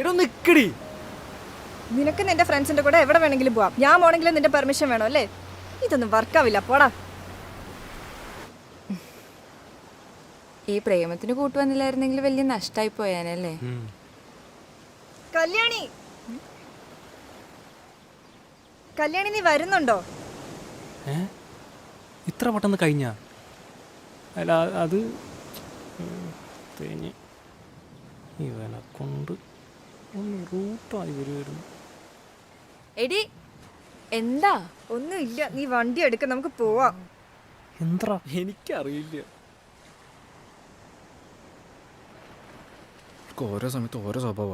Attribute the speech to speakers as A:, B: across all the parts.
A: എടോ നിക്കടി.
B: നിനക്ക് നിന്റെ ഫ്രണ്ട്സിന്റെ കൂടെ എവിടെ വേണമെങ്കിലും പോവാം. ഞാൻ പോണെങ്കിലും നിന്റെ പെർമിഷൻ വേണോ അല്ലേ? ഇതൊന്നും വർക്കാവില്ല, പോടാ.
C: ഈ പ്രേമത്തിന് കൂട്ടുവന്നില്ലായിരുന്നെങ്കിൽ വലിയ നഷ്ടമായി പോയാനല്ലേ.
B: കല്യാണി, കല്യാണി നീ വരുന്നുണ്ടോ?
A: ഇത്ര പെട്ടെന്ന് കഴിഞ്ഞ? അല്ല അത് തേഞ്ഞ് ഇവനെ കൊണ്ട് ഒന്ന് റൂട്ടായി വരുമായിരുന്നു.
C: എടി എന്താ?
B: ഒന്നുമില്ല, നീ വണ്ടി എടുക്ക, നമുക്ക് പോവാം.
A: എന്താ എനിക്കറിയില്ല.
D: ഓരോ സമയത്ത് ഓരോ സ്വഭാവ.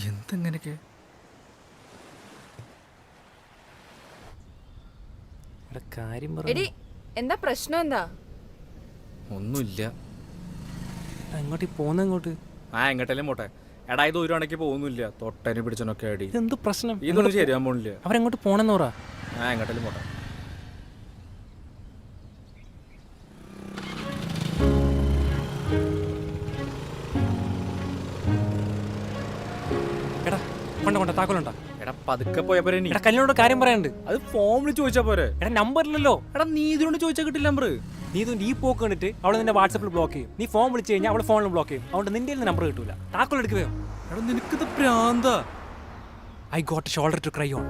D: എന്തെങ്ങനെയൊക്കെ
A: കാര്യം
C: എടി എന്താ പ്രശ്നം? എന്താ?
D: ഒന്നുമില്ല.
A: എങ്ങോട്ട് പോന്ന എങ്ങോട്ട്?
D: എങ്ങോട്ടല്ലേ മോട്ടെ. എടാ ഇത് ഒരു അണയ്ക്ക് പോകുന്നില്ല. തൊട്ടനെ പിടിച്ചനൊക്കെ അടി.
A: ഇതെന്ത് പ്രശ്നം?
D: ഇതൊന്നും ശരിയാൻ പോണില്ല.
A: അവരെങ്ങോട്ട് പോണെന്ന് പറ.
D: എങ്ങോട്ടല്ലേ മോട്ടെ.
A: എടാ കൊണ്ട താക്കോലുണ്ടാ.
D: എടാ പതുക്കെ പോയ പോരെ.
A: എടാ കല്യാണോട് കാര്യം പറയാനുണ്ട്.
D: അത് ഫോണിൽ ചോദിച്ചാ പോരെ.
A: എടാ നമ്പറില്ലല്ലോ.
D: എടാ നീ ഇതിനോട് ചോദിച്ചാൽ കിട്ടില്ല നമ്പർ.
A: നീ ഇത് ഈ പോക്ക് കണ്ടിട്ട് അവളെ നിന്റെ വാട്സാപ്പിൽ ബ്ലോക്ക് ചെയ്യും. നീ ഫോൺ വിളിച്ചു കഴിഞ്ഞാൽ അവളെ ഫോണിൽ ബ്ലോക്ക് ചെയ്യും. അതുകൊണ്ട് നിന്റെ നമ്പർ കിട്ടൂല. താക്കോൽ എടുക്കുകയോ?
D: എടാ നിനക്കിത് പ്രാന്താ.
A: I got shoulder to cry on.